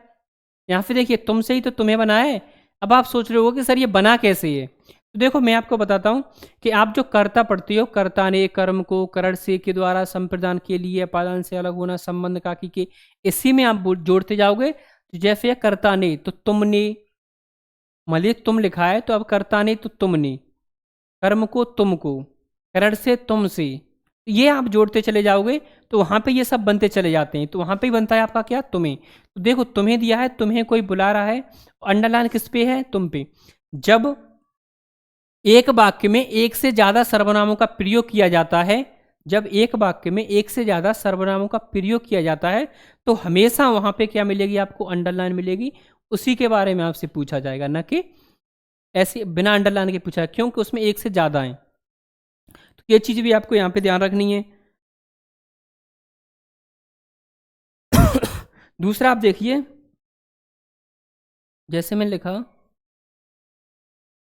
[SPEAKER 1] यहाँ पे देखिए तुमसे ही तो तुम्हें बना है। अब आप सोच रहे हो कि सर ये बना कैसे है, तो देखो मैं आपको बताता हूँ कि आप जो कर्ता पढ़ते हो, कर्ता ने कर्म को करण से के द्वारा संप्रदान के लिए पालन से अलग होना संबंध काकी के, इसी में आप जोड़ते जाओगे। तो जैसे कर्ता ने तो तुमने, मान लीजिए तुम लिखा है तो अब कर्ता ने तो तुमने, कर्म को तुमको, करण से तुमसे, ये आप जोड़ते चले जाओगे तो वहां पे ये सब बनते चले जाते हैं। तो वहां पे ही बनता है आपका क्या, तुम्हें। तो देखो तुम्हें दिया है, तुम्हें कोई बुला रहा है, अंडरलाइन किस पे है, तुम पे। जब एक वाक्य में एक से ज्यादा सर्वनामों का प्रयोग किया जाता है, जब एक वाक्य में एक से ज्यादा सर्वनामों का प्रयोग किया जाता है तो हमेशा वहां पे क्या मिलेगी आपको, अंडरलाइन मिलेगी। उसी के बारे में आपसे पूछा जाएगा, ना कि ऐसे बिना अंडरलाइन के पूछा, क्योंकि उसमें एक से ज्यादा है। तो ये चीज भी आपको यहाँ पे ध्यान रखनी है। दूसरा आप देखिए, जैसे मैंने लिखा,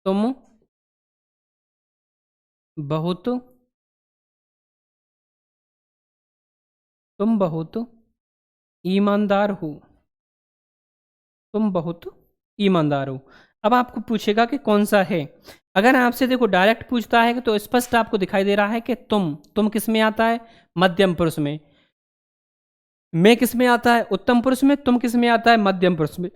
[SPEAKER 1] तुम बहुत, तुम बहुत ईमानदार हो, तुम बहुत ईमानदार हो। अब आपको पूछेगा कि कौन सा है। अगर आपसे देखो डायरेक्ट पूछता है तो स्पष्ट आपको दिखाई दे रहा है कि तुम किस में आता है, मध्यम पुरुष में। मैं किस में आता है, उत्तम पुरुष में। तुम किस में आता है, मध्यम पुरुष में।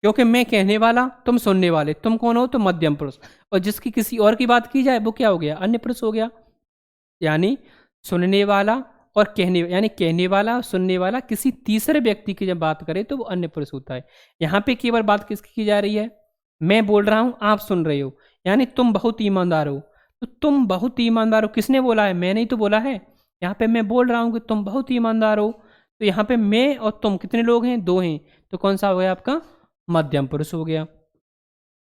[SPEAKER 1] क्योंकि मैं कहने वाला, तुम सुनने वाले, तुम कौन हो, तो मध्यम पुरुष। और जिसकी किसी और की बात की जाए वो क्या हो गया, अन्य पुरुष हो गया। यानी सुनने वाला और कहने वाला और सुनने वाला किसी तीसरे व्यक्ति की जब बात करें तो वो अन्य पुरुष होता है। यहाँ पे केवल बात किसकी की जा रही है, मैं बोल रहा हूँ, आप सुन रहे हो, यानी तुम बहुत ईमानदार हो। तो तुम बहुत ईमानदार हो किसने बोला है, मैंने ही तो बोला है। यहाँ पे मैं बोल रहा हूँ कि तुम बहुत ईमानदार हो, तो यहाँ पे मैं और तुम कितने लोग हैं, दो हैं। तो कौन सा हो गया आपका, मध्यम पुरुष हो गया।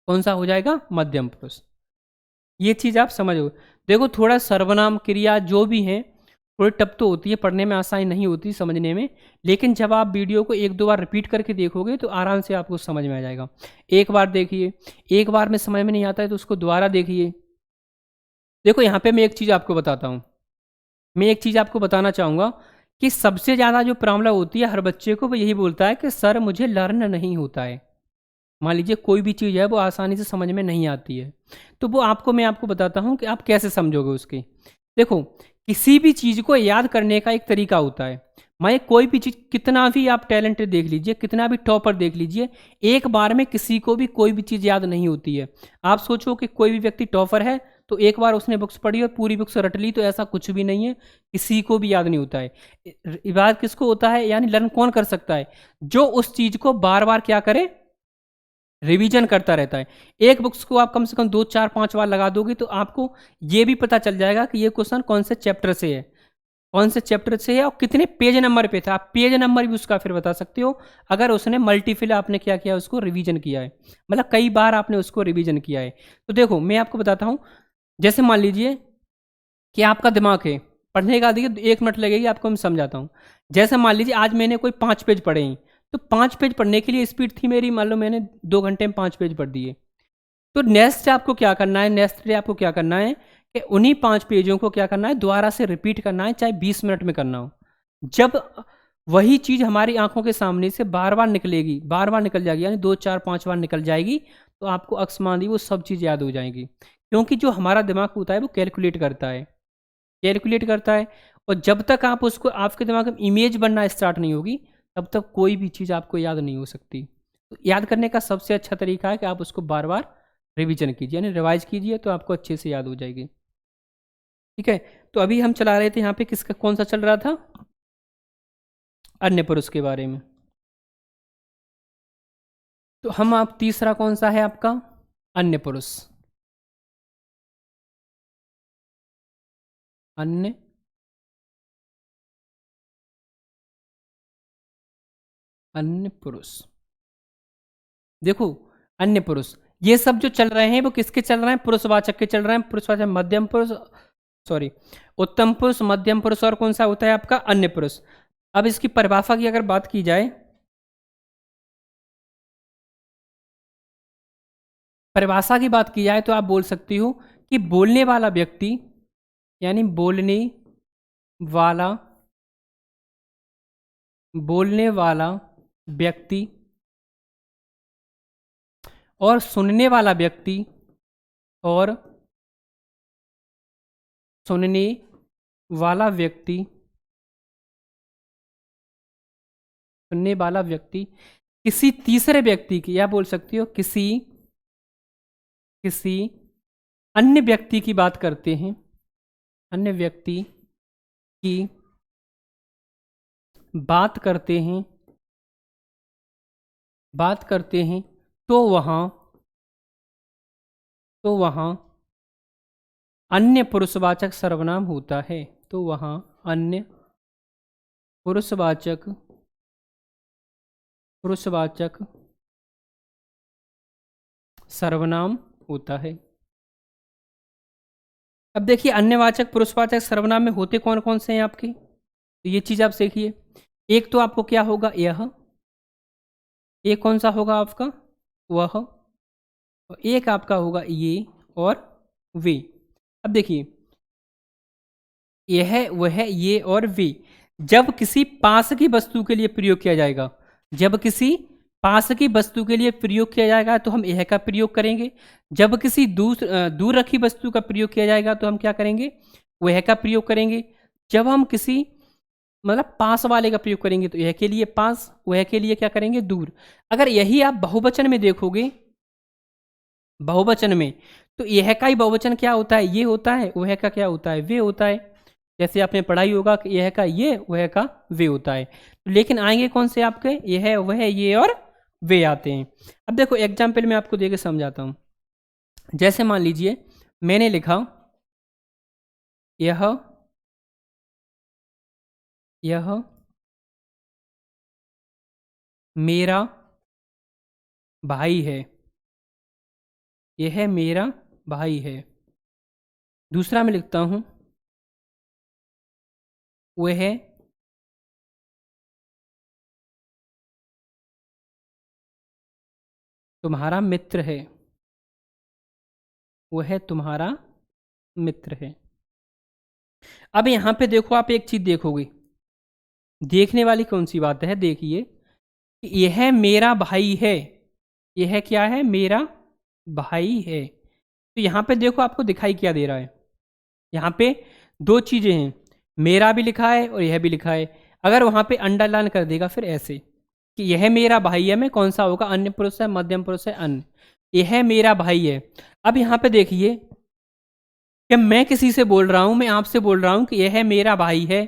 [SPEAKER 1] कौन सा हो जाएगा, मध्यम पुरुष। ये चीज़ आप समझो। देखो थोड़ा सर्वनाम क्रिया जो भी हैं थोड़ी टफ तो होती है, पढ़ने में आसानी नहीं होती समझने में, लेकिन जब आप वीडियो को एक दो बार रिपीट करके देखोगे तो आराम से आपको समझ में आ जाएगा। एक बार देखिए, एक बार में समझ में नहीं आता है तो उसको दोबारा देखिए। देखो यहाँ पे मैं एक चीज़ आपको बताता हूँ, मैं एक चीज़ आपको बताना चाहूँगा कि सबसे ज़्यादा जो प्रॉब्लम होती है हर बच्चे को, वो यही बोलता है कि सर मुझे लर्न नहीं होता है। मान लीजिए कोई भी चीज़ है वो आसानी से समझ में नहीं आती है, तो वो मैं आपको बताता हूँ कि आप कैसे समझोगे उसकी। देखो किसी भी चीज़ को याद करने का एक तरीका होता है। माने कोई भी चीज़, कितना भी आप टैलेंटेड देख लीजिए, कितना भी टॉपर देख लीजिए, एक बार में किसी को भी कोई भी चीज़ याद नहीं होती है। आप सोचो कि कोई भी व्यक्ति टॉपर है तो एक बार उसने बुक्स पढ़ी और पूरी बुक्स रट ली, तो ऐसा कुछ भी नहीं है, किसी को भी याद नहीं होता है। याद किसको होता है, यानी लर्न कौन कर सकता है, जो उस चीज़ को बार बार क्या करे, रिवीजन करता रहता है। एक बुक्स को आप कम से कम 2 4 5 बार लगा दोगे तो आपको ये भी पता चल जाएगा कि ये क्वेश्चन कौन से चैप्टर से है, कौन से चैप्टर से है और कितने पेज नंबर पे था। आप पेज नंबर भी उसका फिर बता सकते हो, अगर उसने मल्टीफिल आपने क्या किया, उसको रिवीजन किया है, मतलब कई बार आपने उसको रिवीजन किया है। तो देखो मैं आपको बताता हूँ, जैसे मान लीजिए कि आपका दिमाग है, पढ़ने का देखिए 1 मिनट लगेगी आपको, मैं समझाता हूँ। जैसे मान लीजिए आज मैंने कोई 5 पेज पढ़े हैं, तो 5 पेज पढ़ने के लिए स्पीड थी मेरी, मान लो मैंने 2 घंटे में 5 पेज पढ़ दिए। तो नेक्स्ट आपको क्या करना है, नेक्स्ट डे आपको क्या करना है कि उन्हीं 5 पेजों को क्या करना है, दोबारा से रिपीट करना है, चाहे 20 मिनट में करना हो। जब वही चीज़ हमारी आंखों के सामने से बार बार निकलेगी, बार बार निकल जाएगी, यानी 2 4 5 बार निकल जाएगी, तो आपको अकस्मात ही वो सब चीज़ याद हो जाएगी। क्योंकि जो हमारा दिमाग होता है वो कैलकुलेट करता है, कैलकुलेट करता है। और जब तक आप उसको, आपके दिमाग में इमेज बनना स्टार्ट नहीं होगी, तब तक कोई भी चीज़ आपको याद नहीं हो सकती। तो याद करने का सबसे अच्छा तरीका है कि आप उसको बार बार रिवीजन कीजिए, यानी रिवाइज कीजिए, तो आपको अच्छे से याद हो जाएगी। ठीक है, तो अभी हम चला रहे थे यहाँ पे किसका, कौन सा चल रहा था, अन्य पुरुष के बारे में। तो हम, आप तीसरा कौन सा है आपका, अन्य पुरुष। अन्य अन्य पुरुष। देखो अन्य पुरुष, ये सब जो चल रहे हैं वो किसके चल रहे हैं, पुरुषवाचक के चल रहे हैं। पुरुषवाचक मध्यम पुरुष, सॉरी उत्तम पुरुष, मध्यम पुरुष, और कौन सा होता है आपका, अन्य पुरुष। अब इसकी परिभाषा की अगर बात की जाए, परिभाषा की बात की जाए तो आप बोल सकती हो कि बोलने वाला व्यक्ति, यानी वाला बोलने वाला व्यक्ति और सुनने वाला व्यक्ति, और सुनने वाला व्यक्ति, सुनने वाला व्यक्ति किसी तीसरे व्यक्ति की, या बोल सकती हो किसी किसी अन्य व्यक्ति की बात करते हैं, अन्य व्यक्ति की बात करते हैं, बात करते हैं, तो वहाँ अन्य पुरुषवाचक सर्वनाम होता है। तो वहाँ अन्य पुरुषवाचक सर्वनाम होता है। अब देखिए अन्यवाचक पुरुषवाचक सर्वनाम में होते कौन कौन से हैं आपके, तो ये चीज़ आप सीखिए। एक तो आपको क्या होगा, यह, एक कौन सा होगा आपका, वह, और एक आपका होगा ये और वे। अब देखिए यह, वह, ये और वे जब किसी पास की वस्तु के लिए प्रयोग किया जाएगा, जब किसी पास की वस्तु के लिए प्रयोग किया जाएगा तो हम यह का प्रयोग करेंगे। जब किसी दूर रखी वस्तु का प्रयोग किया जाएगा तो हम क्या करेंगे, वह का प्रयोग करेंगे। जब हम किसी मतलब पास वाले का प्रयोग करेंगे तो यह के लिए पास, वह के लिए क्या करेंगे, दूर। अगर यही आप बहुवचन में देखोगे, बहुवचन में, तो यह का ही बहुवचन क्या होता है, ये होता है, वह का क्या होता है, वे होता है। जैसे आपने पढ़ाई होगा कि यह का ये, वह का वे होता है। लेकिन आएंगे कौन से आपके, यह, वह, ये और वे आते हैं। अब देखो एग्जाम्पल में आपको देके समझाता हूं। जैसे मान लीजिए मैंने लिखा यह मेरा भाई है, यह मेरा भाई है। दूसरा मैं लिखता हूं वह तुम्हारा मित्र है, वह तुम्हारा मित्र है। अब यहां पे देखो, आप एक चीज देखोगे, देखने वाली कौन सी बात है, देखिए यह मेरा भाई है, यह क्या है, मेरा भाई है। तो यहां पे देखो आपको दिखाई क्या दे रहा है, यहाँ पे दो चीजें हैं, मेरा भी लिखा है और यह भी लिखा है। अगर वहां पे अंडरलाइन कर देगा फिर ऐसे कि यह मेरा भाई है, में कौन सा होगा, अन्य पुरुष है, मध्यम पुरुष है, अन्य, यह मेरा भाई है। अब यहाँ पे देखिए कि मैं किसी से बोल रहा हूं, मैं आपसे बोल रहा हूं कि यह मेरा भाई है,